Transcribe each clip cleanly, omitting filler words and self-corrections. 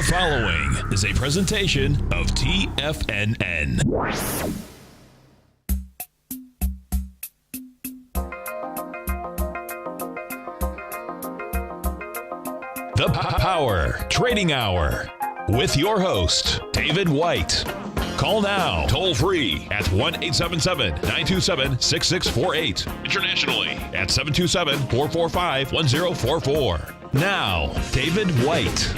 The following is a presentation of TFNN. The Power Trading Hour with your host, David White. Call now, toll free at 1-877-927-6648. Internationally at 727-445-1044. Now, David White.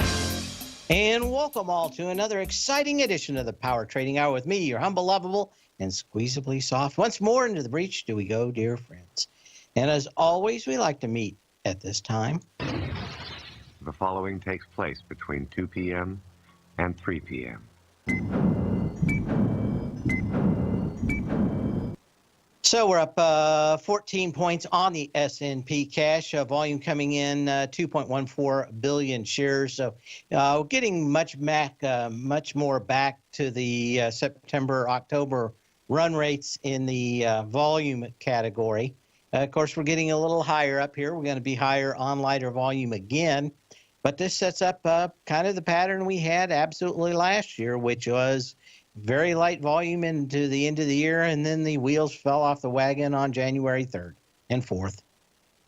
And welcome all to another exciting edition of the Power Trading Hour with me, your humble, lovable, and squeezably soft. Once more into the breach do we go, dear friends. And as always, we like to meet at this time. The following takes place between 2 p.m. and 3 p.m. So we're up 14 points on the S&P cash. Volume coming in 2.14 billion shares. So getting much more back to the September, October run rates in the volume category. Of course, we're getting a little higher up here. We're going to be higher on lighter volume again. But this sets up kind of the pattern we had absolutely last year, which was very light volume into the end of the year, and then the wheels fell off the wagon on January 3rd and 4th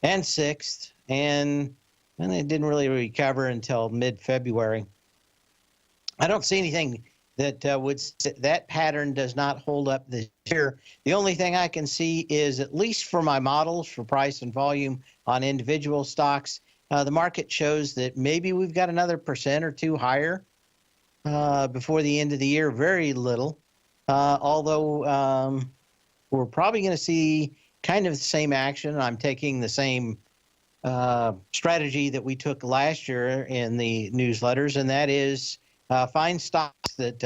and 6th, and it didn't really recover until mid-February. I don't see anything that that pattern does not hold up this year. The only thing I can see is, at least for my models for price and volume on individual stocks, the market shows that maybe we've got another % or 2 higher before the end of the year. Very little, although we're probably going to see kind of the same action. I'm taking the same strategy that we took last year in the newsletters, and that is find stocks that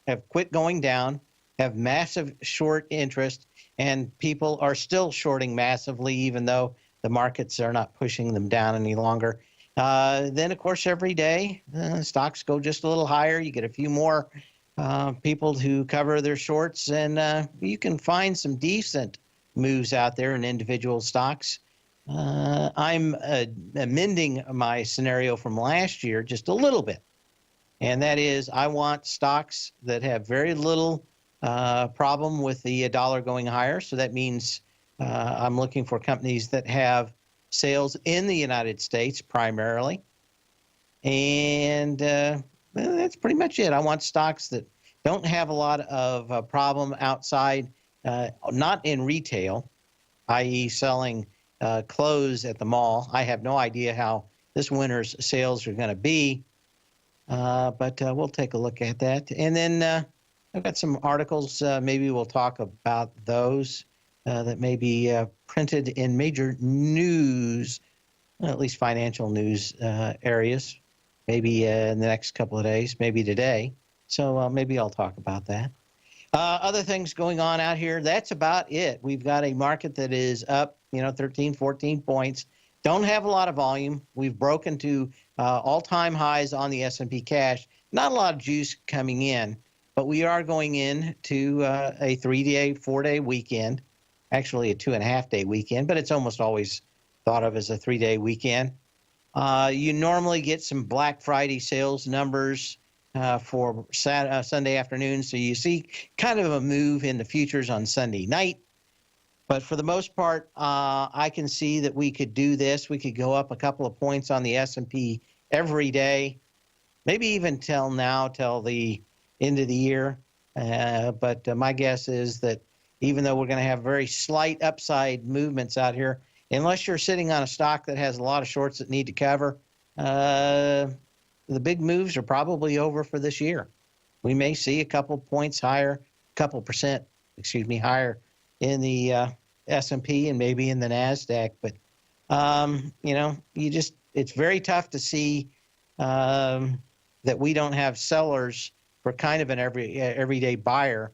have quit going down, have massive short interest, and people are still shorting massively, even though the markets are not pushing them down any longer. Then, of course, every day, stocks go just a little higher. You get a few more people who cover their shorts, and you can find some decent moves out there in individual stocks. I'm amending my scenario from last year just a little bit, and that is I want stocks that have very little problem with the dollar going higher. So that means I'm looking for companies that have sales in the United States primarily. And that's pretty much it. I want stocks that don't have a lot of problem outside, not in retail, i.e. selling clothes at the mall. I have no idea how this winter's sales are going to be, but we'll take a look at that. And then I've got some articles. Maybe we'll talk about those that may be printed in major news, at least financial news areas, maybe in the next couple of days, maybe today. So maybe I'll talk about that. Other things going on out here, that's about it. We've got a market that is up, 13, 14 points. Don't have a lot of volume. We've broken to all-time highs on the S&P cash. Not a lot of juice coming in, but we are going into a 3-day, 4-day weekend. Actually a 2.5-day weekend, but it's almost always thought of as a 3-day weekend. You normally get some Black Friday sales numbers for Sunday afternoon, so you see kind of a move in the futures on Sunday night. But for the most part, I can see that we could do this. We could go up a couple of points on the S&P every day, maybe even till the end of the year. But my guess is that even though we're going to have very slight upside movements out here, unless you're sitting on a stock that has a lot of shorts that need to cover, the big moves are probably over for this year. We may see a couple points higher, higher in the S&P and maybe in the NASDAQ. But, it's very tough to see that we don't have sellers for kind of an everyday buyer.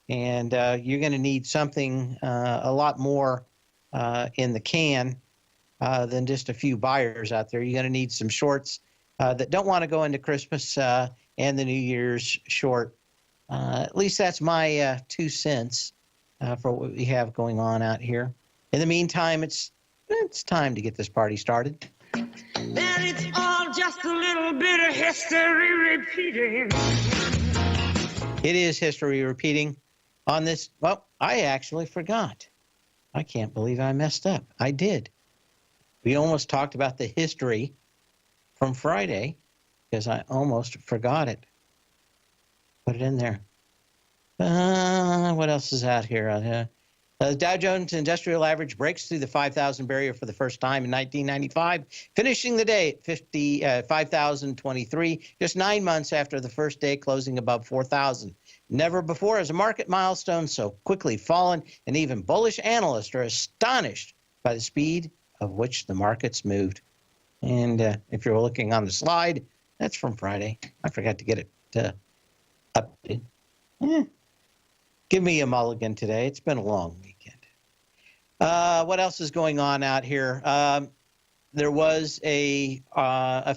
And you're going to need something a lot more in the can than just a few buyers out there. You're going to need some shorts that don't want to go into Christmas and the New Year's short. At least that's my 2 cents for what we have going on out here. In the meantime, it's time to get this party started. That it's all just just a little bit of history repeating. It is history repeating on this. Well, I actually forgot. I can't believe I messed up. I did. We almost talked about the history from Friday because I almost forgot it. Put it in there. What else is out here? The Dow Jones Industrial Average breaks through the 5,000 barrier for the first time in 1995, finishing the day at 5,023, just 9 months after the first day closing above 4,000. Never before has a market milestone so quickly fallen, and even bullish analysts are astonished by the speed of which the markets moved. And if you're looking on the slide, that's from Friday. I forgot to get it updated. Give me a mulligan today. It's been a long weekend. What else is going on out here? There was a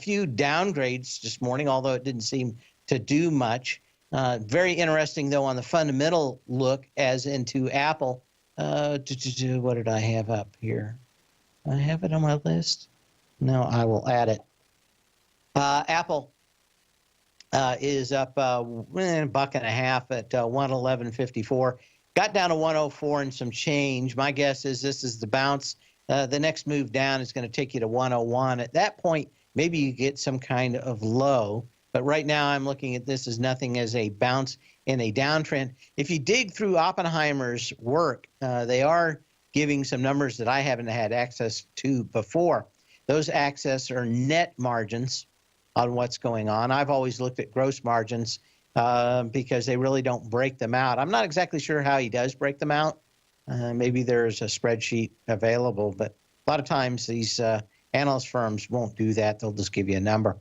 few downgrades this morning, although it didn't seem to do much. Very interesting, though, on the fundamental look as into Apple. What did I have up here? I have it on my list. No, I will add it. Apple is up $1.50 at 111.54. Got down to 104 and some change. My guess is this is the bounce. The next move down is going to take you to 101. At that point, maybe you get some kind of low. But right now, I'm looking at this as nothing as a bounce in a downtrend. If you dig through Oppenheimer's work, they are giving some numbers that I haven't had access to before. Those access are net margins on what's going on. I've always looked at gross margins because they really don't break them out. I'm not exactly sure how he does break them out. Maybe there's a spreadsheet available, but a lot of times these analyst firms won't do that. They'll just give you a number.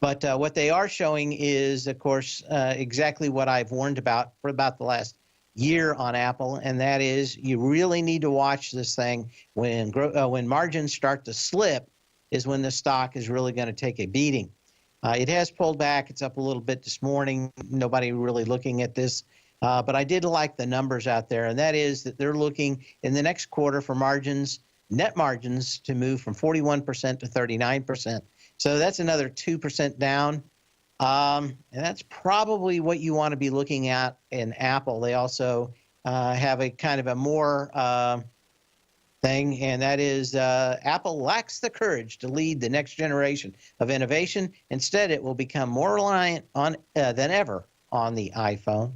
But what they are showing is, of course, exactly what I've warned about for about the last year on Apple, and that is you really need to watch this thing when margins start to slip is when the stock is really going to take a beating. It has pulled back. It's up a little bit this morning. Nobody really looking at this. But I did like the numbers out there, and that is that they're looking in the next quarter for margins, net margins, to move from 41% to 39%. So that's another 2% down. And that's probably what you want to be looking at in Apple. They also have a kind of a more thing, and that is Apple lacks the courage to lead the next generation of innovation. Instead, it will become more reliant on than ever on the iPhone.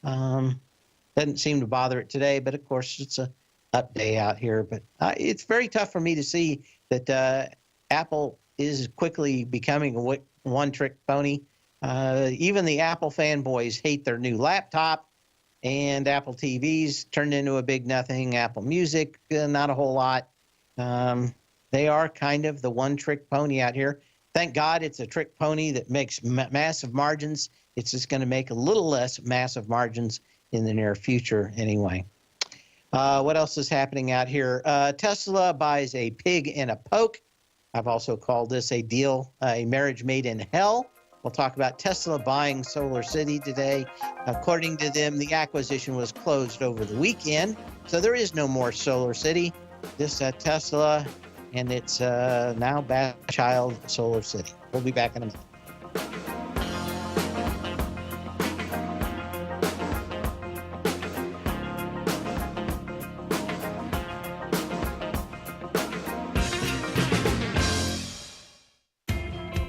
Doesn't seem to bother it today, but of course it's a up day out here. But it's very tough for me to see that Apple is quickly becoming a one-trick pony. Even the Apple fanboys hate their new laptop, and Apple TVs turned into a big nothing. Apple Music, not a whole lot. They are kind of the one-trick pony out here. Thank God it's a trick pony that makes massive margins. It's just going to make a little less massive margins in the near future anyway. What else is happening out here? Tesla buys a pig in a poke. I've also called this a deal, a marriage made in hell. We'll talk about Tesla buying Solar City today. According to them, the acquisition was closed over the weekend, so there is no more Solar City. This Tesla, and it's now child Solar City. We'll be back in a minute.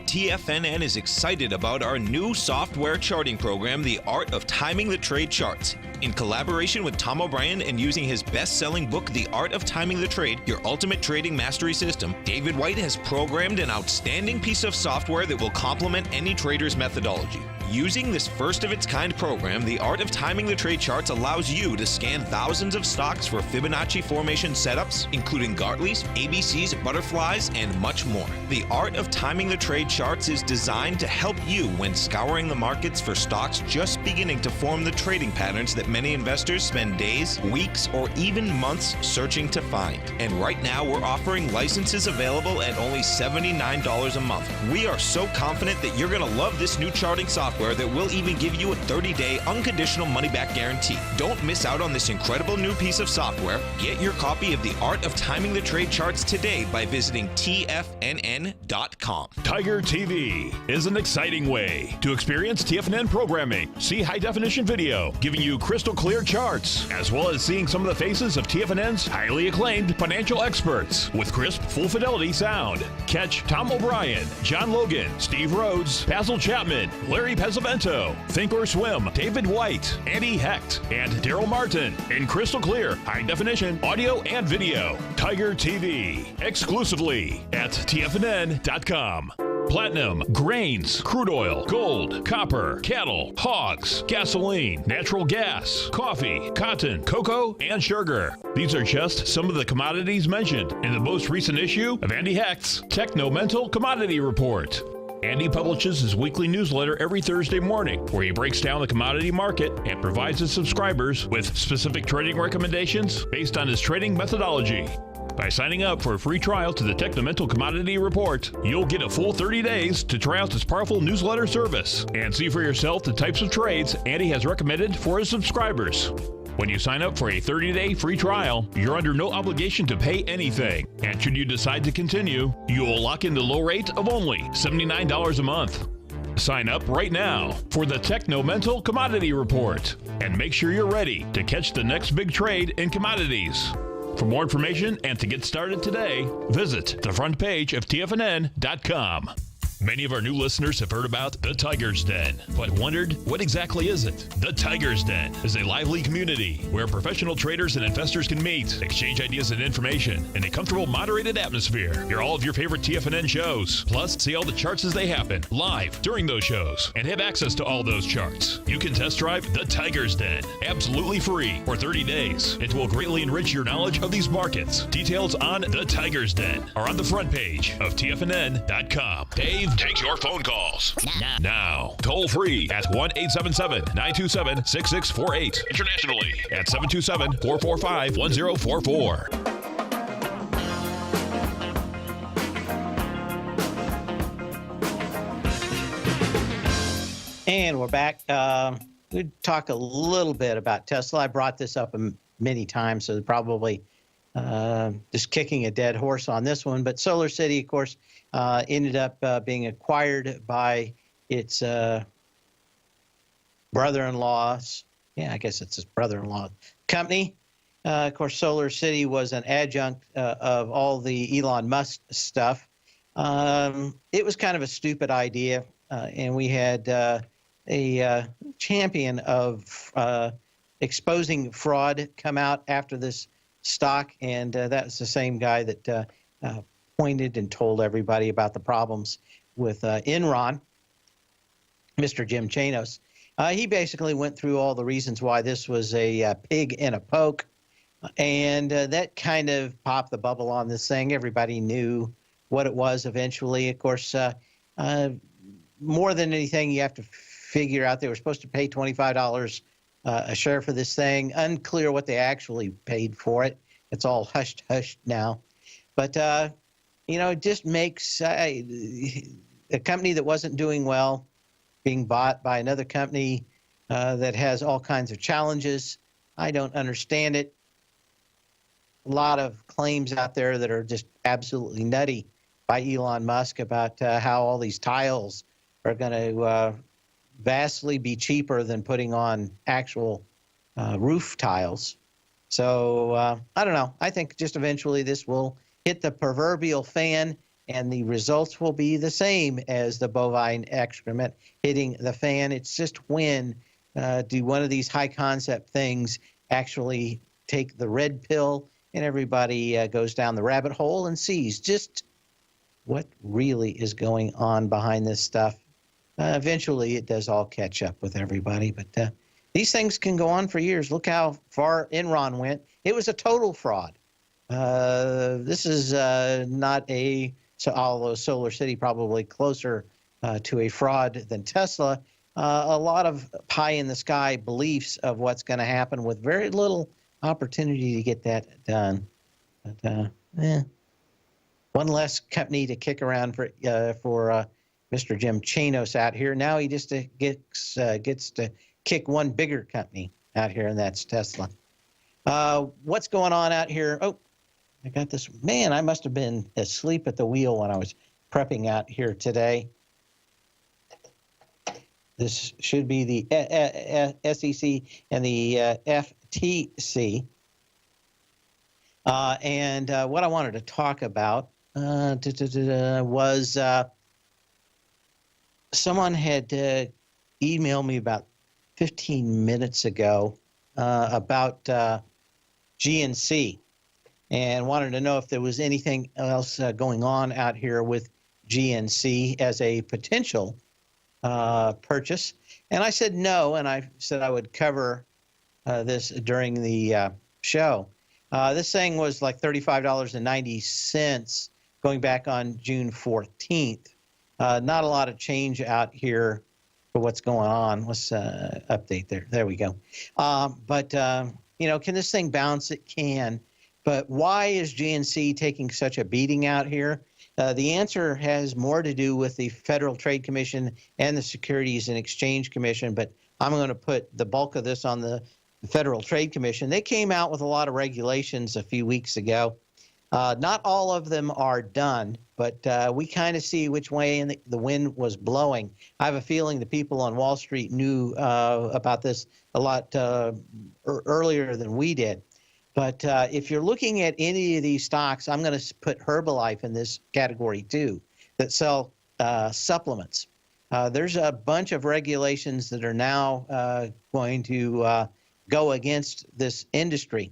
TFNN is excited about our new software charting program, The Art of Timing the Trade Charts. In collaboration with Tom O'Brien and using his best-selling book, The Art of Timing the Trade, Your Ultimate Trading Mastery System, David White has programmed an outstanding piece of software that will complement any trader's methodology. Using this first-of-its-kind program, The Art of Timing the Trade Charts allows you to scan thousands of stocks for Fibonacci formation setups, including Gartley's, ABC's, butterflies, and much more. The Art of Timing the Trade Charts is designed to help you when scouring the markets for stocks just beginning to form the trading patterns that many investors spend days, weeks, or even months searching to find. And right now, we're offering licenses available at only $79 a month. We are so confident that you're going to love this new charting software software that will even give you a 30-day unconditional money-back guarantee. Don't miss out on this incredible new piece of software. Get your copy of The Art of Timing the Trade Charts today by visiting TFNN.com. Tiger TV is an exciting way to experience TFNN programming. See high-definition video, giving you crystal clear charts, as well as seeing some of the faces of TFNN's highly acclaimed financial experts with crisp, full-fidelity sound. Catch Tom O'Brien, John Logan, Steve Rhodes, Basil Chapman, Larry Pesavento, Think or Swim, David White, Andy Hecht, and Daryl Martin in crystal clear, high-definition audio and video. Tiger TV, exclusively at TFNN.com. Platinum, grains, crude oil, gold, copper, cattle, hogs, gasoline, natural gas, coffee, cotton, cocoa, and sugar. These are just some of the commodities mentioned in the most recent issue of Andy Hecht's Techno-Mental Commodity Report. Andy publishes his weekly newsletter every Thursday morning, where he breaks down the commodity market and provides his subscribers with specific trading recommendations based on his trading methodology. By signing up for a free trial to the Techno-Mental Commodity Report, you'll get a full 30 days to try out this powerful newsletter service and see for yourself the types of trades Andy has recommended for his subscribers. When you sign up for a 30-day free trial, you're under no obligation to pay anything. And should you decide to continue, you will lock in the low rate of only $79 a month. Sign up right now for the Techno-Mental Commodity Report and make sure you're ready to catch the next big trade in commodities. For more information and to get started today, visit the front page of TFNN.com. Many of our new listeners have heard about the Tiger's Den, but wondered, what exactly is it? The Tiger's Den is a lively community where professional traders and investors can meet, exchange ideas and information in a comfortable, moderated atmosphere. Hear all of your favorite TFNN shows, plus see all the charts as they happen live during those shows and have access to all those charts. You can test drive the Tiger's Den absolutely free for 30 days. It will greatly enrich your knowledge of these markets. Details on the Tiger's Den are on the front page of TFNN.com. Dave takes your phone calls now. Toll free at 1-877-927-6648. Internationally at 727-445-1044. And we're back. We talk a little bit about Tesla. I brought this up many times, so probably just kicking a dead horse on this one. But Solar City, of course, ended up being acquired by its brother-in-law's, I guess it's his brother-in-law company. Of course, Solar City was an adjunct of all the Elon Musk stuff. It was kind of a stupid idea, and we had a champion of exposing fraud come out after this stock, and that's the same guy that pointed and told everybody about the problems with Enron, Mr. Jim Chanos. He basically went through all the reasons why this was a pig in a poke, and that kind of popped the bubble on this thing. Everybody knew what it was eventually. Of course, more than anything, you have to figure out they were supposed to pay $25 a share for this thing. Unclear what they actually paid for it. It's all hushed now. But, it just makes a company that wasn't doing well being bought by another company that has all kinds of challenges. I don't understand it. A lot of claims out there that are just absolutely nutty by Elon Musk about how all these tiles are going to vastly be cheaper than putting on actual roof tiles. So I don't know. I think just eventually this will hit the proverbial fan, and the results will be the same as the bovine excrement hitting the fan. It's just when do one of these high concept things actually take the red pill and everybody goes down the rabbit hole and sees just what really is going on behind this stuff. Eventually, it does all catch up with everybody, but these things can go on for years. Look how far Enron went. It was a total fraud. This is not although Solar City probably closer to a fraud than Tesla, a lot of pie-in-the-sky beliefs of what's going to happen with very little opportunity to get that done. But one less company to kick around for Mr. Jim Chanos out here. Now he just gets to kick one bigger company out here, and that's Tesla. What's going on out here? Oh, I got this. Man, I must have been asleep at the wheel when I was prepping out here today. This should be the SEC and the FTC. And what I wanted to talk about was someone had emailed me about 15 minutes ago about GNC and wanted to know if there was anything else going on out here with GNC as a potential purchase. And I said no, and I said I would cover this during the show. This thing was like $35.90 going back on June 14th. Not a lot of change out here for what's going on. Let's update there. There we go. But you know, can this thing bounce? It can. But why is GNC taking such a beating out here? The answer has more to do with the Federal Trade Commission and the Securities and Exchange Commission, but I'm going to put the bulk of this on the Federal Trade Commission. They came out with a lot of regulations a few weeks ago. Not all of them are done, but we kind of see which way the wind was blowing. I have a feeling the people on Wall Street knew about this a lot earlier than we did. But if you're looking at any of these stocks, I'm going to put Herbalife in this category too, that sell supplements. There's a bunch of regulations that are now going to go against this industry.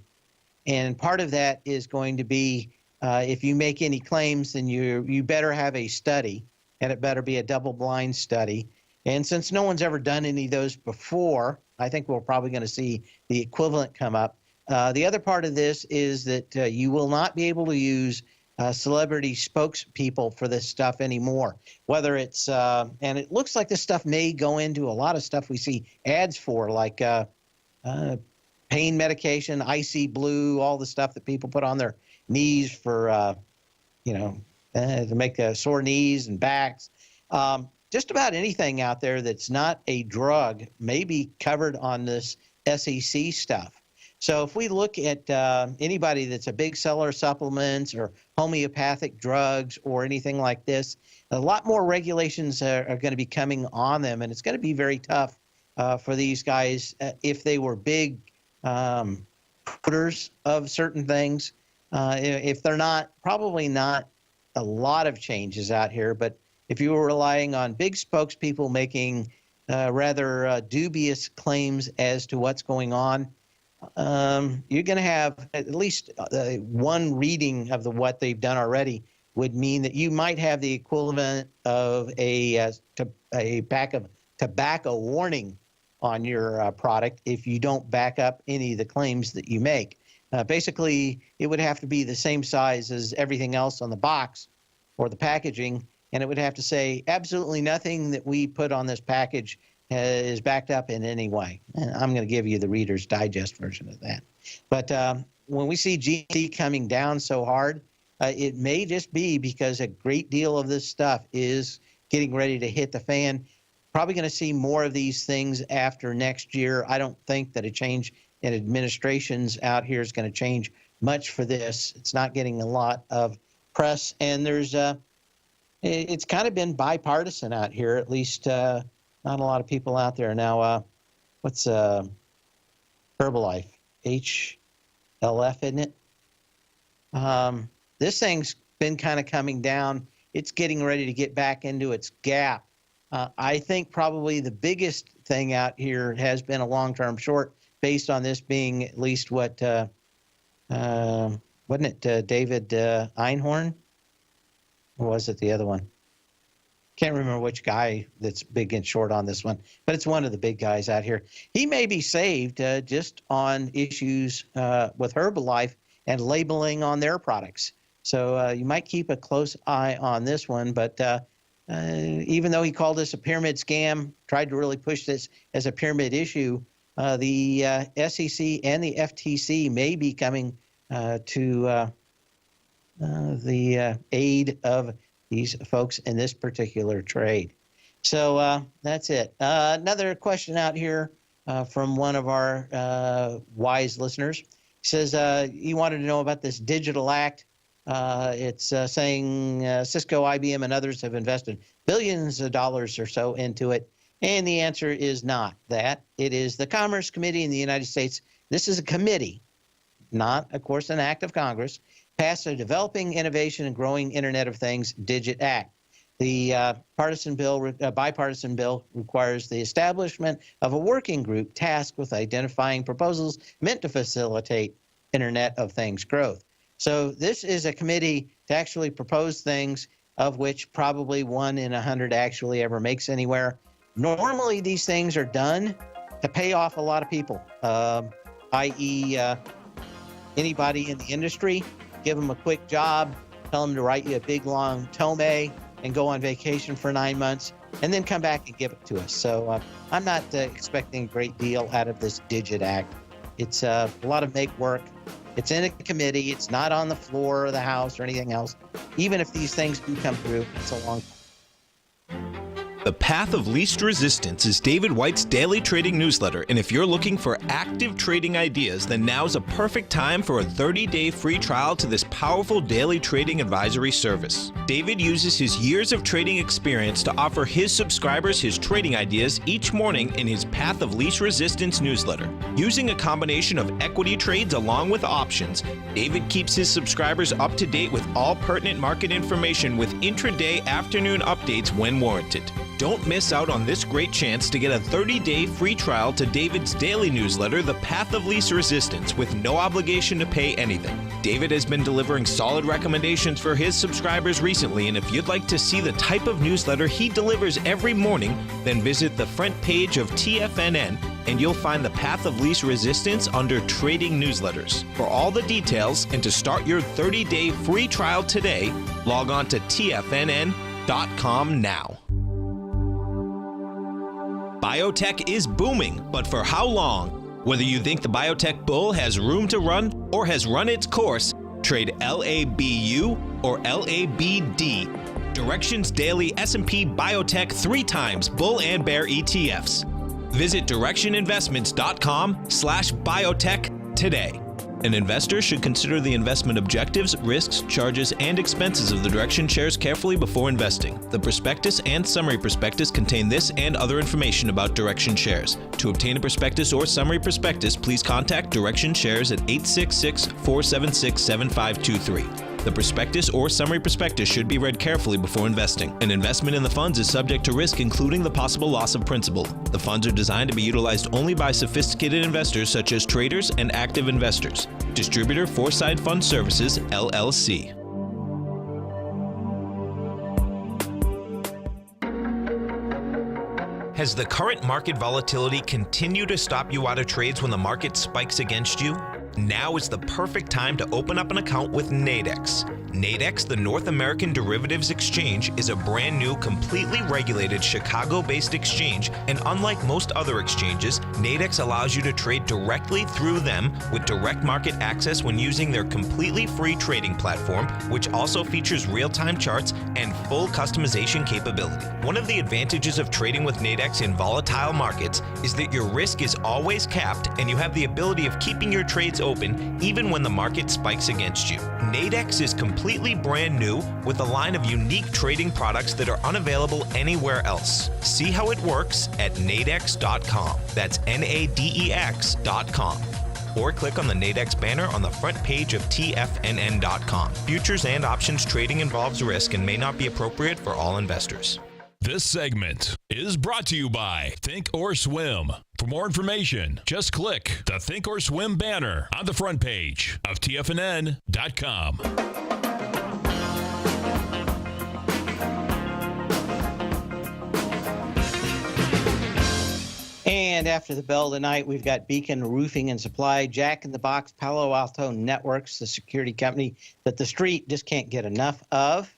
And part of that is going to be if you make any claims, then you better have a study, and it better be a double-blind study. And since no one's ever done any of those before, I think we're probably going to see the equivalent come up. The other part of this is that you will not be able to use celebrity spokespeople for this stuff anymore. Whether it's, and it looks like this stuff may go into a lot of stuff we see ads for, like pain medication, Icy Blue, all the stuff that people put on their knees for, you know, to make sore knees and backs. Just about anything out there that's not a drug may be covered on this SEC stuff. So if we look at anybody that's a big seller of supplements or homeopathic drugs or anything like this, a lot more regulations are going to be coming on them, and it's going to be very tough for these guys if they were big putters of certain things. If they're not, probably not a lot of changes out here, but if you were relying on big spokespeople making rather dubious claims as to what's going on, you're going to have at least one reading of what they've done already would mean that you might have the equivalent of a pack of tobacco warning on your product if you don't back up any of the claims that you make. Basically, it would have to be the same size as everything else on the box or the packaging, and it would have to say absolutely nothing that we put on this package is backed up in any way. And I'm going to give you the Reader's Digest version of that. But when we see GNC coming down so hard, it may just be because a great deal of this stuff is getting ready to hit the fan. Probably going to see more of these things after next year. I don't think that a change in administrations out here is going to change much for this. It's not getting a lot of press, and there's it's kind of been bipartisan out here, at least not a lot of people out there. Now, what's Herbalife? HLF, isn't it? This thing's been kind of coming down. It's getting ready to get back into its gap. I think probably the biggest thing out here has been a long-term short based on this being at least what, wasn't it David Einhorn? Or was it the other one? Can't remember which guy that's big and short on this one, but it's one of the big guys out here. He may be saved just on issues with Herbalife and labeling on their products. So you might keep a close eye on this one, but even though he called this a pyramid scam, tried to really push this as a pyramid issue, the SEC and the FTC may be coming to the aid of these folks in this particular trade. So that's it. Another question out here from one of our wise listeners. He says he wanted to know about this Digital Act. It's saying Cisco, IBM, and others have invested billions of dollars or so into it. And the answer is not that. It is the Commerce Committee in the United States. This is a committee, not, of course, an act of Congress, passed a Developing Innovation and Growing Internet of Things DIGIT Act. The bipartisan bill requires the establishment of a working group tasked with identifying proposals meant to facilitate Internet of Things growth. So this is a committee to actually propose things, of which probably 1 in 100 actually ever makes anywhere. Normally, these things are done to pay off a lot of people, i.e. Anybody in the industry. Give them a quick job, tell them to write you a big, long tome, and go on vacation for 9 months, and then come back and give it to us. So I'm not expecting a great deal out of this DIGIT Act. It's a lot of make work. It's in a committee. It's not on the floor of the House or anything else. Even if these things do come through, it's a long time. The Path of Least Resistance is David White's daily trading newsletter, and if you're looking for active trading ideas, then now's a perfect time for a 30-day free trial to this powerful daily trading advisory service. David uses his years of trading experience to offer his subscribers his trading ideas each morning in his Path of Least Resistance newsletter. Using a combination of equity trades along with options, David keeps his subscribers up to date with all pertinent market information with intraday afternoon updates when warranted. Don't miss out on this great chance to get a 30-day free trial to David's daily newsletter, The Path of Least Resistance, with no obligation to pay anything. David has been delivering solid recommendations for his subscribers recently, and if you'd like to see the type of newsletter he delivers every morning, then visit the front page of TFNN and you'll find the Path of Least Resistance under Trading Newsletters. For all the details and to start your 30-day free trial today, log on to TFNN.com now. Biotech is booming, but for how long? Whether you think the biotech bull has room to run or has run its course, trade LABU or LABD. Direction's daily S&P Biotech 3 times bull and bear ETFs. Visit directioninvestments.com/biotech today. An investor should consider the investment objectives, risks, charges, and expenses of the Direction shares carefully before investing. The prospectus and summary prospectus contain this and other information about Direction shares. To obtain a prospectus or summary prospectus, please contact Direction shares at 866-476-7523. The prospectus or summary prospectus should be read carefully before investing. An investment in the funds is subject to risk, including the possible loss of principal. The funds are designed to be utilized only by sophisticated investors such as traders and active investors. Distributor Foreside Fund Services, LLC. Has the current market volatility continued to stop you out of trades when the market spikes against you? Now is the perfect time to open up an account with Nadex. Nadex, the North American Derivatives Exchange, is a brand new, completely regulated Chicago-based exchange, and unlike most other exchanges, Nadex allows you to trade directly through them with direct market access when using their completely free trading platform, which also features real-time charts and full customization capability. One of the advantages of trading with Nadex in volatile markets is that your risk is always capped and you have the ability of keeping your trades open even when the market spikes against you. Nadex is completely brand new with a line of unique trading products that are unavailable anywhere else. See how it works at nadex.com. That's NADEX.com. Or click on the Nadex banner on the front page of TFNN.com. Futures and options trading involves risk and may not be appropriate for all investors. This segment is brought to you by Think or Swim. For more information, just click the Think or Swim banner on the front page of TFNN.com. And after the bell tonight, we've got Beacon Roofing and Supply, Jack in the Box, Palo Alto Networks, the security company that the street just can't get enough of.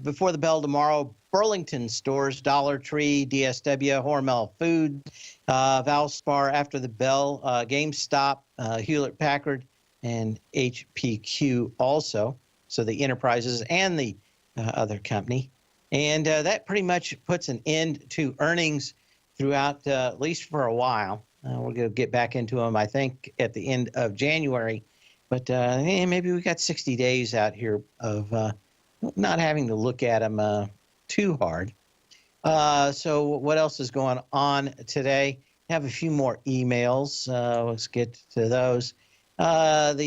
Before the bell tomorrow, Burlington Stores, Dollar Tree, DSW, Hormel Food, Valspar after the bell, GameStop, Hewlett-Packard, and HPQ also. So the enterprises and the other company. And that pretty much puts an end to earnings throughout, at least for a while. We're going to get back into them, I think, at the end of January. But maybe we got 60 days out here of not having to look at them too hard. So what else is going on today? I have a few more emails. Let's get to those. What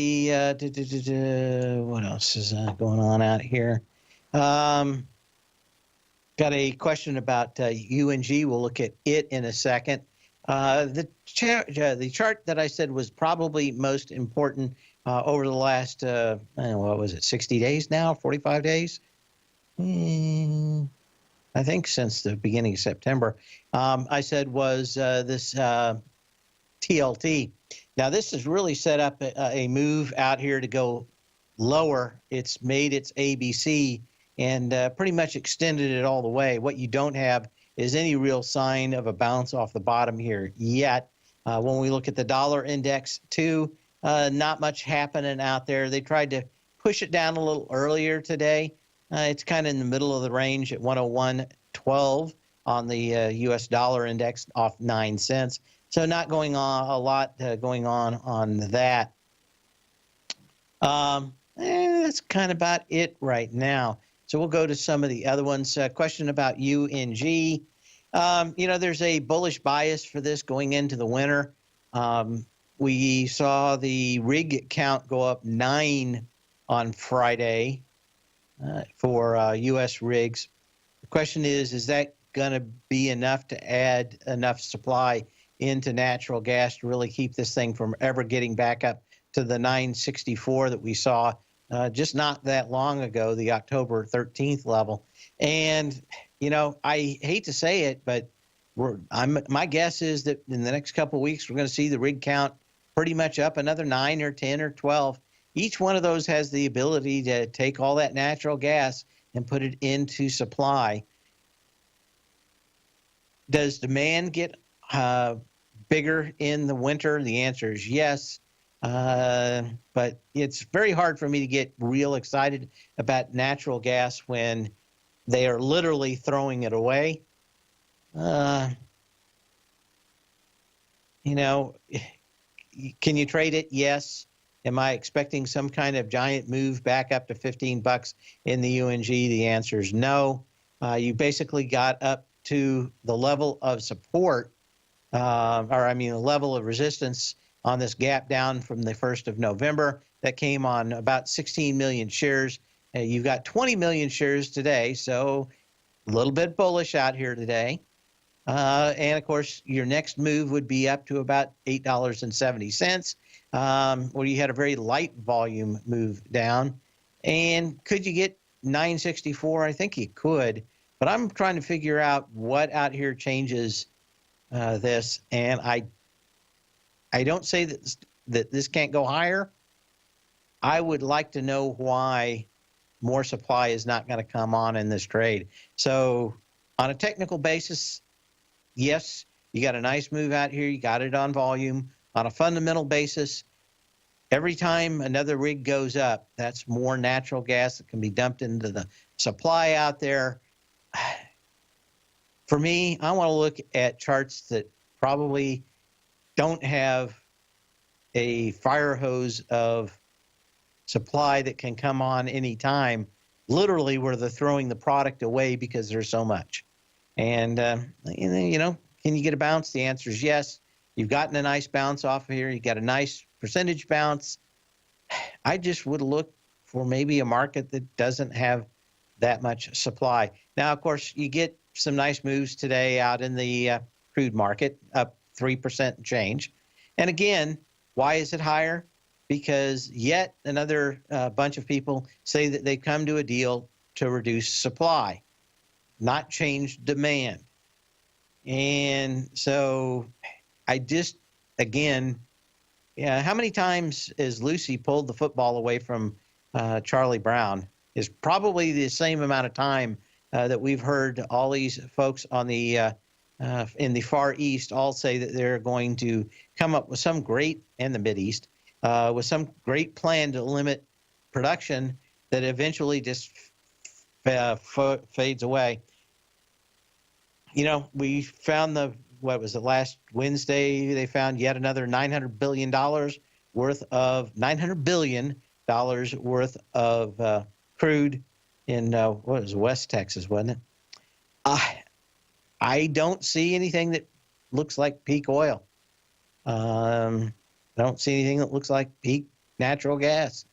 else is going on out here? Got a question about UNG. We'll look at it in a second. The chart that I said was probably most important over the last, what was it, 60 days now, 45 days? I think since the beginning of September, I said was this TLT. Now, this has really set up a move out here to go lower. It's made its ABC and pretty much extended it all the way. What you don't have is any real sign of a bounce off the bottom here yet. When we look at the dollar index, too, not much happening out there. They tried to push it down a little earlier today. It's kind of in the middle of the range at 101.12 on the U.S. dollar index, off 9 cents. So not going on a lot going on that. That's kind of about it right now. So we'll go to some of the other ones. Question about UNG. There's a bullish bias for this going into the winter. We saw the rig count go up 9 on Friday for U.S. rigs. The question is that going to be enough to add enough supply into natural gas to really keep this thing from ever getting back up to the 964 that we saw just not that long ago, the October 13th level? And, I hate to say it, but my guess is that in the next couple of weeks, we're going to see the rig count pretty much up another 9 or 10 or 12. Each one of those has the ability to take all that natural gas and put it into supply. Does demand get bigger in the winter? The answer is yes. But it's very hard for me to get real excited about natural gas when they are literally throwing it away. Can you trade it? Yes. Am I expecting some kind of giant move back up to $15 in the UNG? The answer is no. You basically got up to the level of support, the level of resistance on this gap down from the 1st of November. That came on about 16 million shares. You've got 20 million shares today, so a little bit bullish out here today. And, of course, your next move would be up to about $8.70, where you had a very light volume move down. And could you get 964? I think you could. But I'm trying to figure out what out here changes this. And I don't say that this can't go higher. I would like to know why more supply is not going to come on in this trade. So on a technical basis, yes, you got a nice move out here. You got it on volume. On a fundamental basis, every time another rig goes up, that's more natural gas that can be dumped into the supply out there. For me, I want to look at charts that probably don't have a fire hose of supply that can come on any time, literally where they're throwing the product away because there's so much. And, can you get a bounce? The answer is yes. You've gotten a nice bounce off of here. You got a nice percentage bounce. I just would look for maybe a market that doesn't have that much supply. Now, of course, you get some nice moves today out in the crude market, up 3% change. And again, why is it higher? Because yet another bunch of people say that they come to a deal to reduce supply, not change demand. And so I just, again, how many times has Lucy pulled the football away from Charlie Brown? Is probably the same amount of time that we've heard all these folks on the in the Far East all say that they're going to come up with some great, and the Mideast, with some great plan to limit production that eventually just fades away. You know, we found last Wednesday, they found yet another $900 billion worth of crude in, West Texas, wasn't it? I don't see anything that looks like peak oil. I don't see anything that looks like peak natural gas.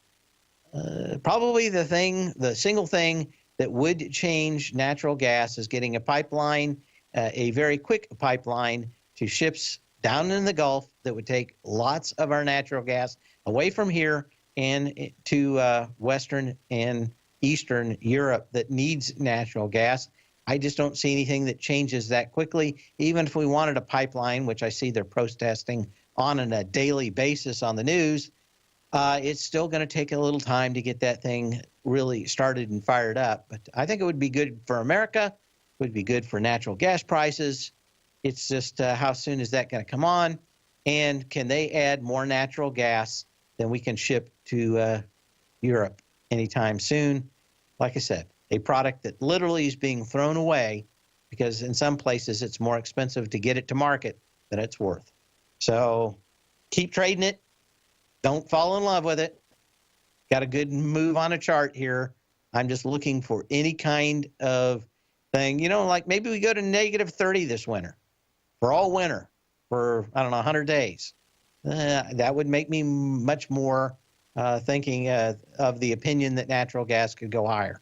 Probably the single thing that would change natural gas is getting a pipeline, a very quick pipeline to ships down in the Gulf that would take lots of our natural gas away from here and to Western and Eastern Europe that needs natural gas. I just don't see anything that changes that quickly. Even if we wanted a pipeline, which I see they're protesting on a daily basis on the news, it's still going to take a little time to get that thing really started and fired up. But I think it would be good for America. It would be good for natural gas prices. It's just how soon is that going to come on? And can they add more natural gas than we can ship to Europe anytime soon? Like I said, a product that literally is being thrown away because in some places it's more expensive to get it to market than it's worth. So keep trading it. Don't fall in love with it. Got a good move on a chart here. I'm just looking for any kind of thing, like maybe we go to -30 this winter for all winter for, 100 days. That would make me much more thinking of the opinion that natural gas could go higher.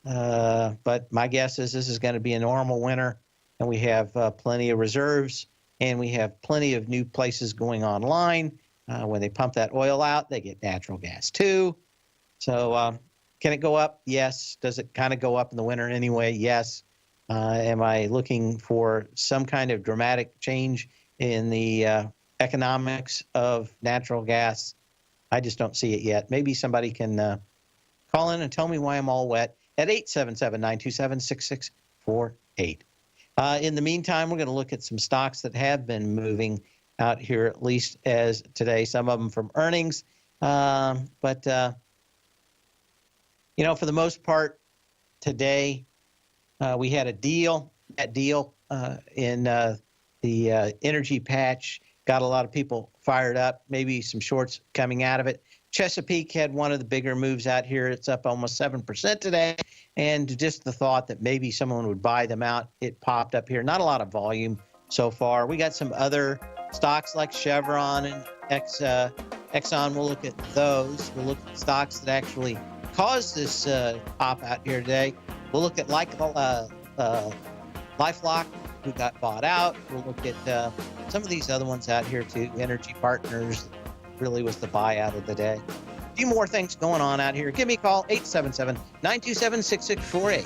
But my guess is this is going to be a normal winter, and we have plenty of reserves, and we have plenty of new places going online. When they pump that oil out, they get natural gas too. So can it go up? Yes. Does it kind of go up in the winter anyway? Yes. Am I looking for some kind of dramatic change in the economics of natural gas? I just don't see it yet. Maybe somebody can call in and tell me why I'm all wet at 877-927-6648. In the meantime, we're going to look at some stocks that have been moving out here, at least as today, some of them from earnings. But for the most part, today we had a deal. That deal in the energy patch got a lot of people fired up, maybe some shorts coming out of it. Chesapeake had one of the bigger moves out here. It's up almost 7% today. And just the thought that maybe someone would buy them out, it popped up here. Not a lot of volume so far. We got some other stocks like Chevron and Exxon. We'll look at those. We'll look at stocks that actually caused this pop out here today. We'll look at LifeLock, who got bought out. We'll look at some of these other ones out here too. Energy Partners really was the buyout of the day. A few more things going on out here. Give me a call, 877-927-6648.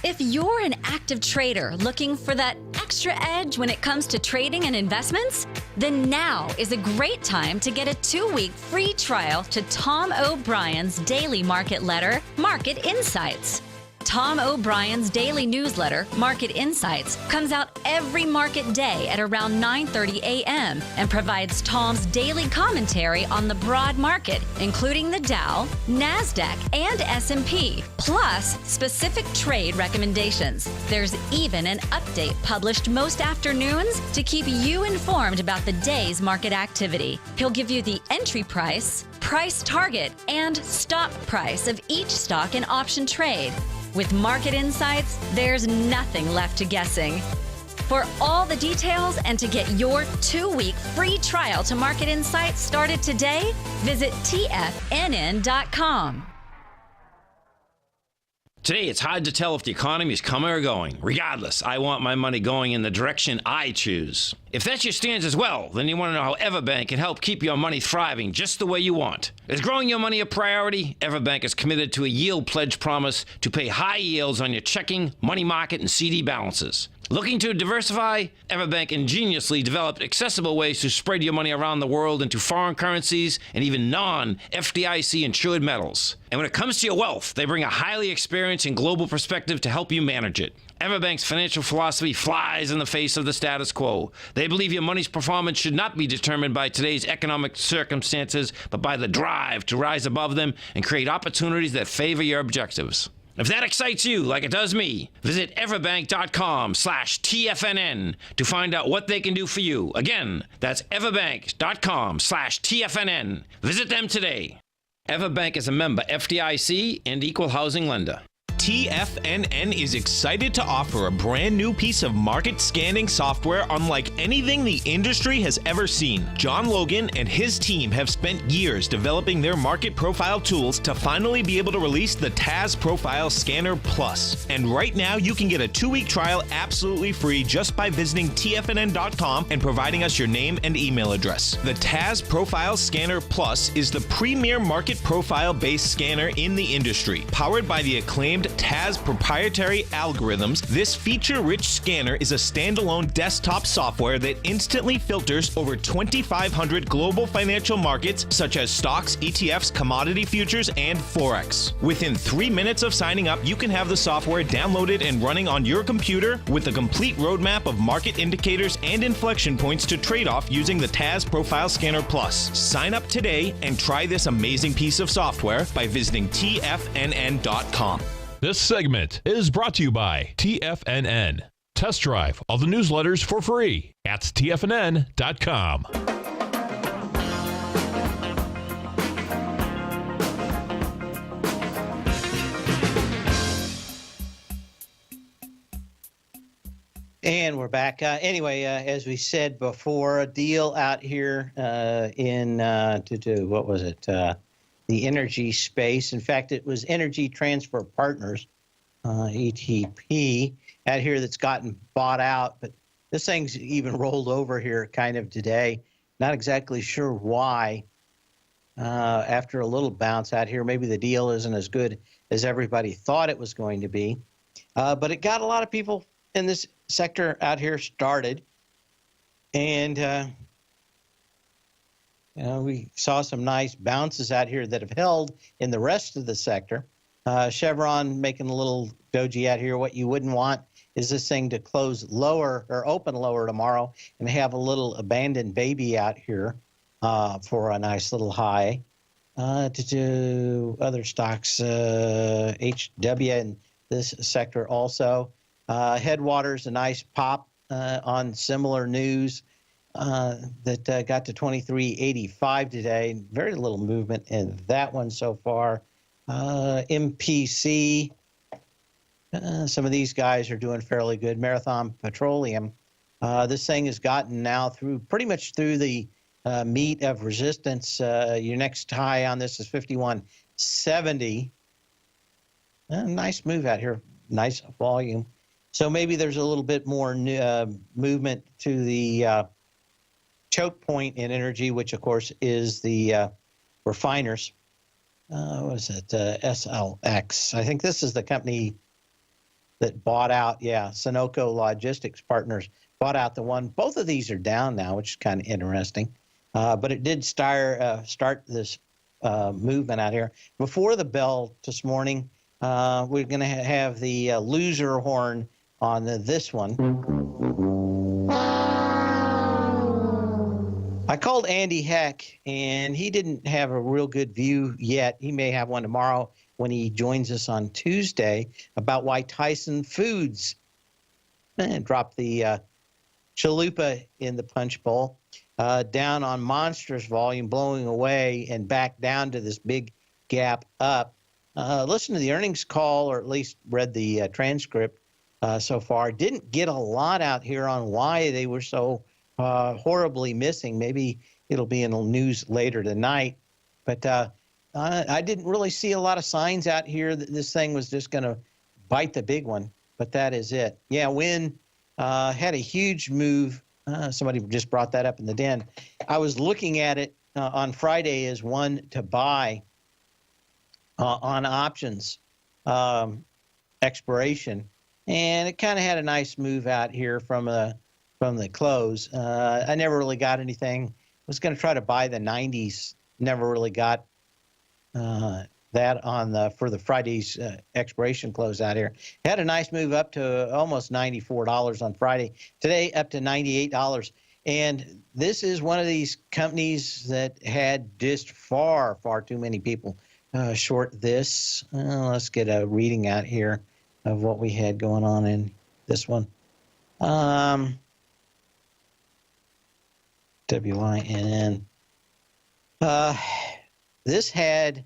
If you're an active trader looking for that extra edge when it comes to trading and investments, then now is a great time to get a 2-week free trial to Tom O'Brien's daily market letter, Market Insights. Tom O'Brien's daily newsletter, Market Insights, comes out every market day at around 9:30 a.m. and provides Tom's daily commentary on the broad market, including the Dow, NASDAQ, and S&P, plus specific trade recommendations. There's even an update published most afternoons to keep you informed about the day's market activity. He'll give you the entry price, price target, and stop price of each stock and option trade. With Market Insights, there's nothing left to guessing. For all the details and to get your 2-week free trial to Market Insights started today, visit TFNN.com. Today, it's hard to tell if the economy is coming or going. Regardless, I want my money going in the direction I choose. If that's your stance as well, then you want to know how Everbank can help keep your money thriving just the way you want. Is growing your money a priority? Everbank is committed to a yield pledge promise to pay high yields on your checking, money market, and CD balances. Looking to diversify? Everbank ingeniously developed accessible ways to spread your money around the world into foreign currencies and even non-FDIC insured metals. And when it comes to your wealth, they bring a highly experienced and global perspective to help you manage it. Everbank's financial philosophy flies in the face of the status quo. They believe your money's performance should not be determined by today's economic circumstances, but by the drive to rise above them and create opportunities that favor your objectives. If that excites you like it does me, visit everbank.com/TFNN to find out what they can do for you. Again, that's everbank.com/TFNN. Visit them today. Everbank is a member FDIC and equal housing lender. TFNN is excited to offer a brand new piece of market scanning software unlike anything the industry has ever seen. John Logan and his team have spent years developing their market profile tools to finally be able to release the TAS Profile Scanner Plus. And right now you can get a 2-week trial absolutely free just by visiting TFNN.com and providing us your name and email address. The TAS Profile Scanner Plus is the premier market profile-based scanner in the industry. Powered by the acclaimed TAS proprietary algorithms, this feature-rich scanner is a standalone desktop software that instantly filters over 2,500 global financial markets such as stocks, ETFs, commodity futures, and Forex. Within 3 minutes of signing up, you can have the software downloaded and running on your computer with a complete roadmap of market indicators and inflection points to trade off using the TAS Profile Scanner Plus. Sign up today and try this amazing piece of software by visiting TFNN.com. This segment is brought to you by TFNN. Test drive all the newsletters for free at TFNN.com. And we're back. Anyway, as we said before, a deal out here what was it? The energy space. In fact, it was Energy Transfer Partners, ETP, out here that's gotten bought out. But this thing's even rolled over here kind of today. Not exactly sure why. After a little bounce out here, maybe the deal isn't as good as everybody thought it was going to be. But it got a lot of people in this sector out here started. And we saw some nice bounces out here that have held in the rest of the sector. Chevron making a little doji out here. What you wouldn't want is this thing to close lower or open lower tomorrow and have a little abandoned baby out here for a nice little high. To do other stocks, HW in this sector also. Headwaters, a nice pop on similar news. That got to 23.85 today. Very little movement in that one so far. MPC, some of these guys are doing fairly good. Marathon Petroleum. This thing has gotten now pretty much through the meat of resistance. Your next high on this is 51.70. Nice move out here. Nice volume. So maybe there's a little bit more movement to the choke point in energy, which of course is the refiners. What is it? SLX. I think this is the company that bought out. Yeah, Sunoco Logistics Partners bought out the one. Both of these are down now, which is kind of interesting. But it did start this movement out here. Before the bell this morning, we're going to have the loser horn on this one. I called Andy Heck, and he didn't have a real good view yet. He may have one tomorrow when he joins us on Tuesday about why Tyson Foods dropped the chalupa in the punch bowl, down on monstrous volume, blowing away and back down to this big gap up. Listen to the earnings call, or at least read the transcript so far. Didn't get a lot out here on why they were so horribly missing. Maybe it'll be in the news later tonight. But I didn't really see a lot of signs out here that this thing was just going to bite the big one. But that is it. Yeah, Wynn had a huge move. Somebody just brought that up in the den. I was looking at it on Friday as one to buy on options expiration. And it kind of had a nice move out here from the close. I never really got anything. Was going to try to buy the 90s. Never really got that on the for the Friday's expiration close out here. Had a nice move up to almost $94 on Friday. Today up to $98. And this is one of these companies that had just far too many people short this. Let's get a reading out here of what we had going on in this one. WINN. This had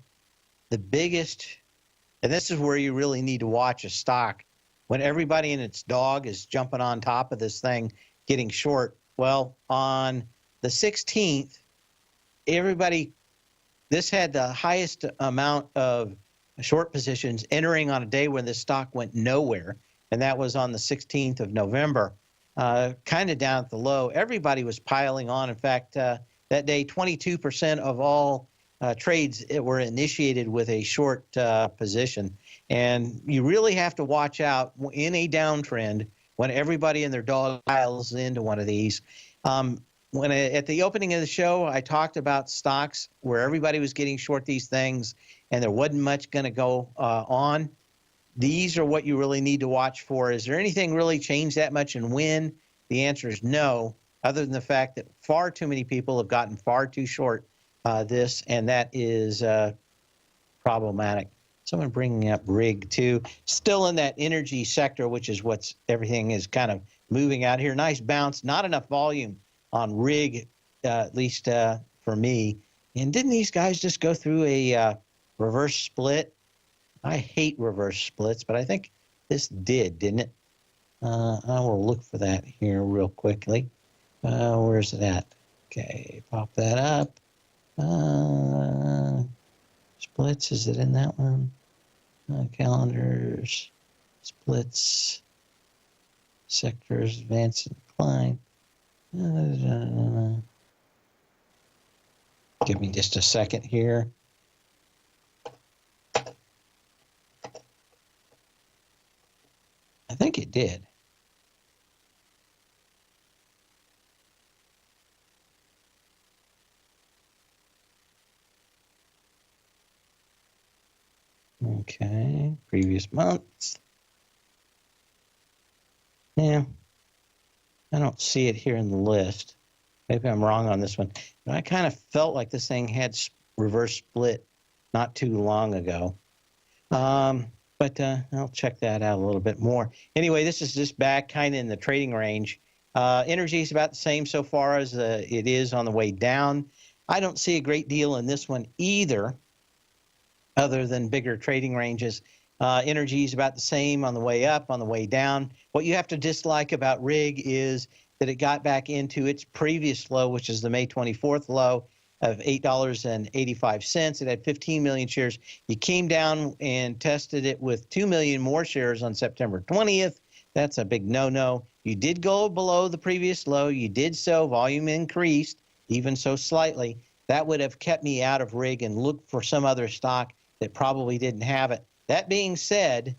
the biggest, and this is where you really need to watch a stock when everybody and its dog is jumping on top of this thing, getting short. Well, on the 16th, this had the highest amount of short positions entering on a day when this stock went nowhere, and that was on the 16th of November, kind of down at the low. Everybody was piling on. In fact, that day, 22% of all trades were initiated with a short position. And you really have to watch out in a downtrend when everybody and their dog piles into one of these. At the opening of the show, I talked about stocks where everybody was getting short these things and there wasn't much going to go on. These are what you really need to watch for. Is there anything really changed that much and when? The answer is no, other than the fact that far too many people have gotten far too short this, and that is problematic. Someone bringing up rig too. Still in that energy sector, which is what's everything is kind of moving out here. Nice bounce, not enough volume on rig, at least for me. And didn't these guys just go through a reverse split? I hate reverse splits, but I think this didn't it? I will look for that here real quickly. Where's it at? Okay, pop that up. Splits, is it in that one? Calendars, splits, sectors, advance and decline. Give me just a second here. I think it did. Okay, previous months. Yeah, I don't see it here in the list. Maybe I'm wrong on this one. But I kind of felt like this thing had reverse split not too long ago. But I'll check that out a little bit more. Anyway, this is just back kind of in the trading range. Energy is about the same so far as it is on the way down. I don't see a great deal in this one either, other than bigger trading ranges. Energy is about the same on the way up, on the way down. What you have to dislike about rig is that it got back into its previous low, which is the May 24th low of $8.85. It had 15 million shares. You came down and tested it with 2 million more shares on September 20th. That's a big no-no. You did go below the previous low. You did so. Volume increased, even so slightly. That would have kept me out of rig and looked for some other stock that probably didn't have it. That being said,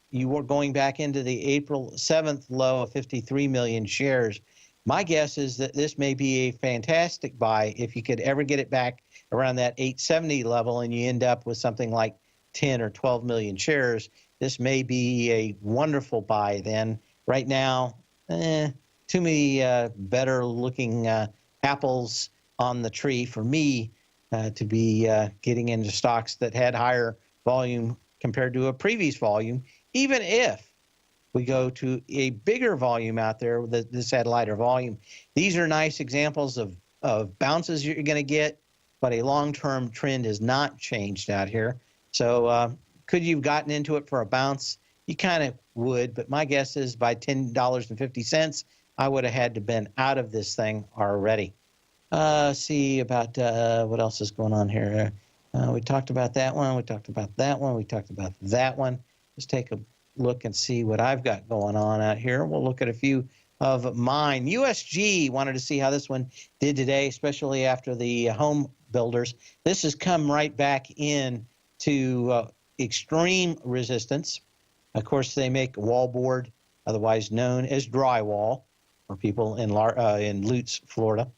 you were going back into the April 7th low of 53 million shares. My guess is that this may be a fantastic buy if you could ever get it back around that 870 level and you end up with something like 10 or 12 million shares. This may be a wonderful buy then. Right now, too many better looking apples on the tree for me to be getting into stocks that had higher volume compared to a previous volume, even if we go to a bigger volume out there that this had lighter volume. These are nice examples of bounces you're going to get, but a long-term trend has not changed out here. So could you have gotten into it for a bounce? You kind of would, but my guess is by $10.50, I would have had to been out of this thing already. See about what else is going on here. We talked about that one. We talked about that one. We talked about that one. Let's take a look and see what I've got going on out here. We'll look at a few of mine. USG, wanted to see how this one did today, especially after the home builders. This has come right back in to extreme resistance. Of course, they make wallboard, otherwise known as drywall, for people in Lutz, Florida.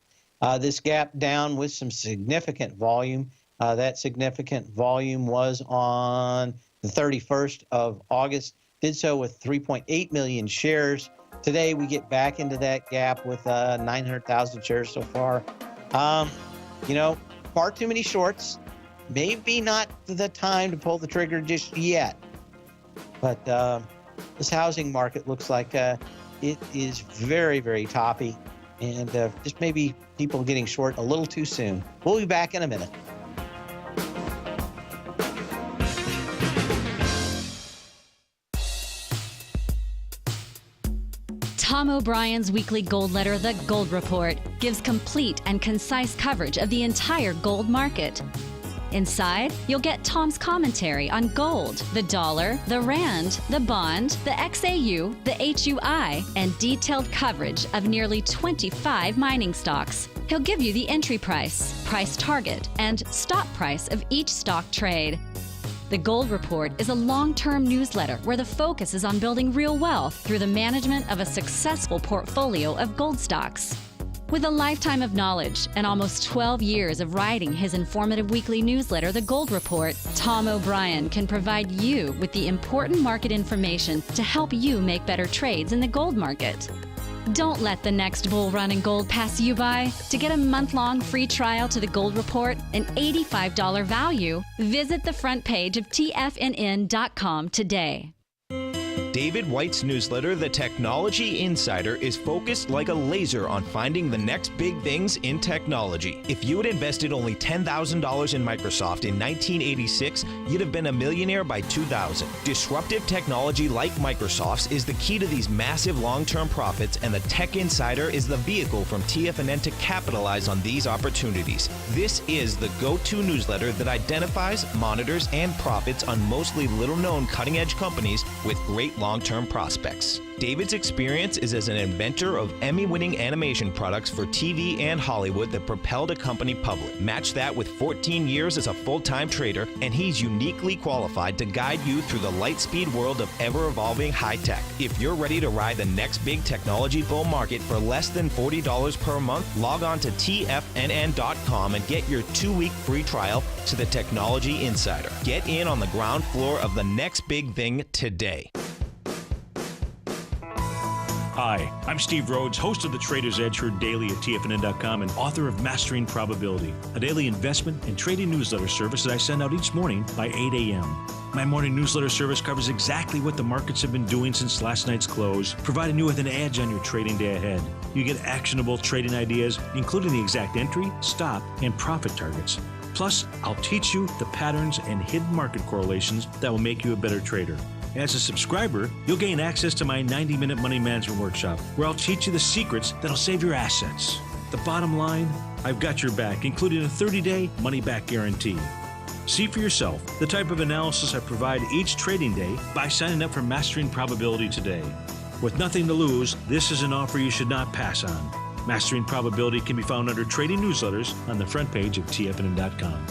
This gap down with some significant volume. That significant volume was on the 31st of August. Did so with 3.8 million shares. Today, we get back into that gap with 900,000 shares so far. Far too many shorts. Maybe not the time to pull the trigger just yet. But this housing market looks like it is very, very toppy. And just maybe people getting short a little too soon. We'll be back in a minute. Tom O'Brien's weekly gold letter, The Gold Report, gives complete and concise coverage of the entire gold market. Inside, you'll get Tom's commentary on gold, the dollar, the rand, the bond, the XAU, the HUI, and detailed coverage of nearly 25 mining stocks. He'll give you the entry price, price target, and stop price of each stock trade. The Gold Report is a long-term newsletter where the focus is on building real wealth through the management of a successful portfolio of gold stocks. With a lifetime of knowledge and almost 12 years of writing his informative weekly newsletter, The Gold Report, Tom O'Brien can provide you with the important market information to help you make better trades in the gold market. Don't let the next bull run in gold pass you by. To get a month-long free trial to The Gold Report, an $85 value, visit the front page of TFNN.com today. David White's newsletter, The Technology Insider, is focused like a laser on finding the next big things in technology. If you had invested only $10,000 in Microsoft in 1986, you'd have been a millionaire by 2000. Disruptive technology like Microsoft's is the key to these massive long-term profits, and the Tech Insider is the vehicle from TFNN to capitalize on these opportunities. This is the go-to newsletter that identifies, monitors, and profits on mostly little-known cutting-edge companies with great long-term prospects. David's experience is as an inventor of Emmy-winning animation products for TV and Hollywood that propelled a company public. Match that with 14 years as a full-time trader, and he's uniquely qualified to guide you through the light-speed world of ever-evolving high-tech. If you're ready to ride the next big technology bull market for less than $40 per month, log on to TFNN.com and get your 2-week free trial to the Technology Insider. Get in on the ground floor of the next big thing today. Hi, I'm Steve Rhodes, host of the Trader's Edge heard daily at TFNN.com and author of Mastering Probability, a daily investment and trading newsletter service that I send out each morning by 8 a.m. My morning newsletter service covers exactly what the markets have been doing since last night's close, providing you with an edge on your trading day ahead. You get actionable trading ideas, including the exact entry, stop, and profit targets. Plus, I'll teach you the patterns and hidden market correlations that will make you a better trader. As a subscriber, you'll gain access to my 90-minute money management workshop, where I'll teach you the secrets that'll save your assets. The bottom line, I've got your back, including a 30-day money-back guarantee. See for yourself the type of analysis I provide each trading day by signing up for Mastering Probability today. With nothing to lose, this is an offer you should not pass on. Mastering Probability can be found under Trading Newsletters on the front page of TFNN.com.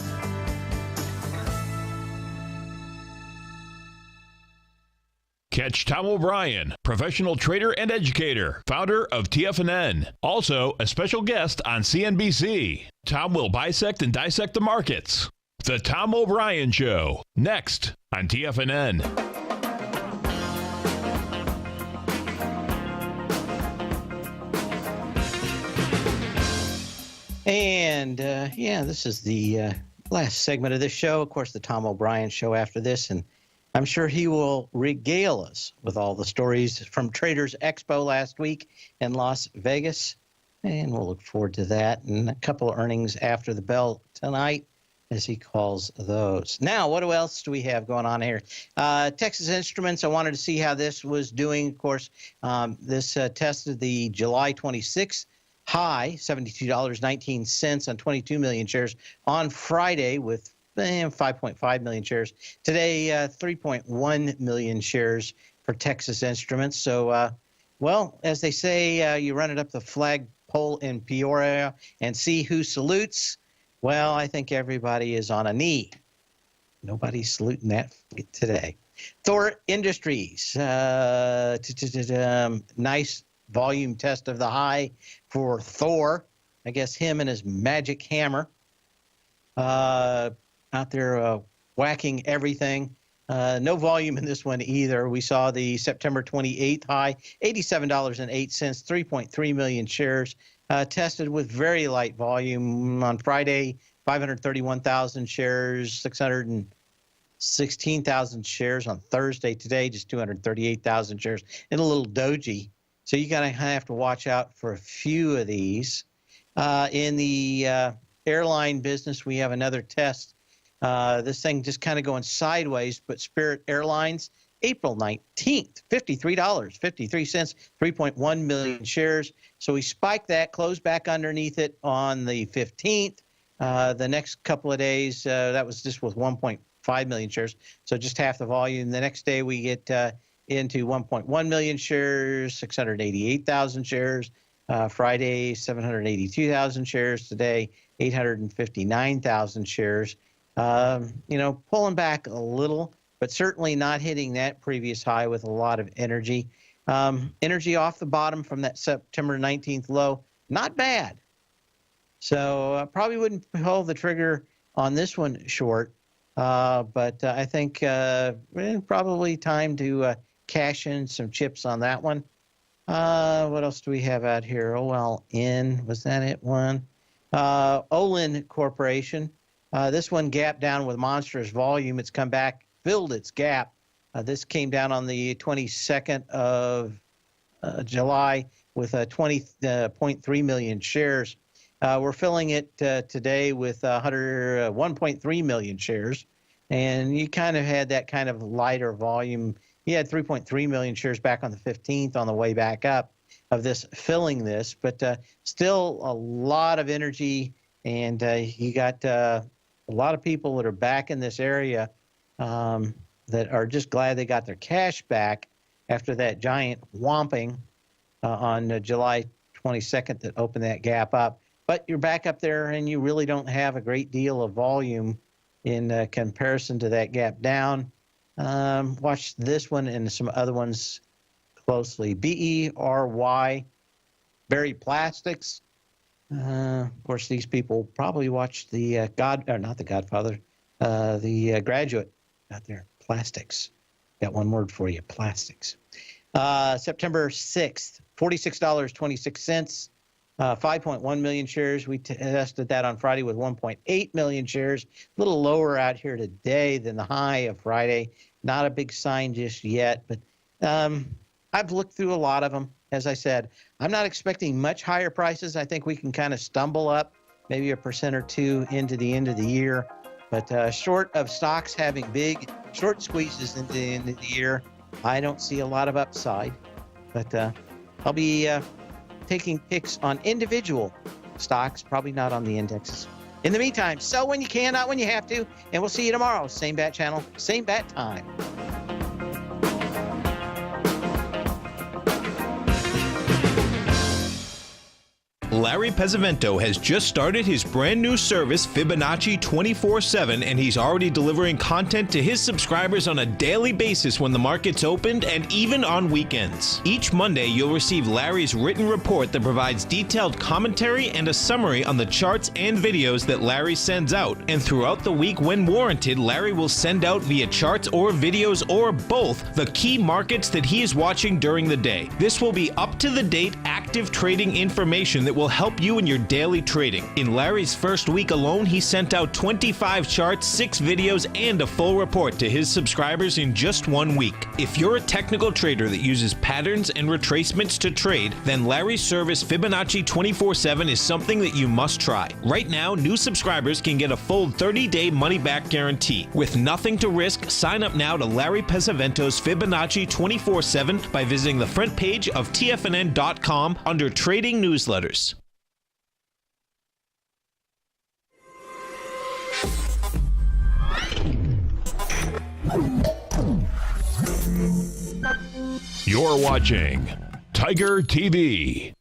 Catch Tom O'Brien, professional trader and educator, founder of TFNN. Also, a special guest on CNBC. Tom will bisect and dissect the markets. The Tom O'Brien Show, next on TFNN. And this is the last segment of this show. Of course, the Tom O'Brien Show after this, and I'm sure he will regale us with all the stories from Traders Expo last week in Las Vegas. And we'll look forward to that and a couple of earnings after the bell tonight, as he calls those. Now, what else do we have going on here? Texas Instruments, I wanted to see how this was doing. Of course, this tested the July 26th high, $72.19 on 22 million shares on Friday with 5.5 million shares. Today, 3.1 million shares for Texas Instruments. So, well, as they say, you run it up the flagpole in Peoria and see who salutes. Well, I think everybody is on a knee. Nobody's saluting that today. Thor Industries, nice volume test of the high for Thor. I guess him and his magic hammer. out there whacking everything. No volume in this one either. We saw the September 28th high, $87.08, 3.3 million shares. Tested with very light volume on Friday, 531,000 shares, 616,000 shares on Thursday. Today, just 238,000 shares, and a little doji. So you gotta have to watch out for a few of these. In the airline business, we have another test. This thing just kind of going sideways, but Spirit Airlines, April 19th, $53.53, 3.1 million shares. So we spiked that, closed back underneath it on the 15th. The next couple of days, that was just with 1.5 million shares, so just half the volume. The next day we get into 1.1 million shares, 688,000 shares. Friday, 782,000 shares. Today, 859,000 shares. Pulling back a little, but certainly not hitting that previous high with a lot of energy. Energy off the bottom from that September 19th low, not bad. So I probably wouldn't pull the trigger on this one short, but I think probably time to cash in some chips on that one. What else do we have out here? OLN, was that it one? Olin Corporation. This one gapped down with monstrous volume. It's come back, filled its gap. This came down on the 22nd of July with 20.3 million shares. We're filling it today with 1.3 million shares. And you kind of had that kind of lighter volume. You had 3.3 million shares back on the 15th on the way back up of this filling this, but still a lot of energy. And you got a lot of people that are back in this area that are just glad they got their cash back after that giant whomping on July 22nd that opened that gap up. But you're back up there, and you really don't have a great deal of volume in comparison to that gap down. Watch this one and some other ones closely. BERY, Berry Plastics. Of course, these people probably watched the Graduate out there. Plastics. Got one word for you, plastics. September 6th, $46.26. 5.1 million shares. We tested that on Friday with 1.8 million shares. A little lower out here today than the high of Friday. Not a big sign just yet, but I've looked through a lot of them. As I said, I'm not expecting much higher prices. I think we can kind of stumble up maybe 1% or 2% into the end of the year. But short of stocks having big short squeezes into the end of the year, I don't see a lot of upside. But I'll be taking picks on individual stocks, probably not on the indexes. In the meantime, sell when you can, not when you have to, and we'll see you tomorrow. Same bat channel, same bat time. Larry Pesavento has just started his brand new service, Fibonacci 24/7, and he's already delivering content to his subscribers on a daily basis when the market's opened and even on weekends. Each Monday, you'll receive Larry's written report that provides detailed commentary and a summary on the charts and videos that Larry sends out. And throughout the week, when warranted, Larry will send out via charts or videos or both the key markets that he is watching during the day. This will be up-to-the-date, active trading information that will help you in your daily trading. In Larry's first week alone, he sent out 25 charts, 6 videos, and a full report to his subscribers in just 1 week. If you're a technical trader that uses patterns and retracements to trade, then Larry's service Fibonacci 24/7 is something that you must try. Right now, new subscribers can get a full 30-day money-back guarantee. With nothing to risk, sign up now to Larry Pesavento's Fibonacci 24/7 by visiting the front page of TFNN.com under Trading Newsletters. You're watching Tiger TV.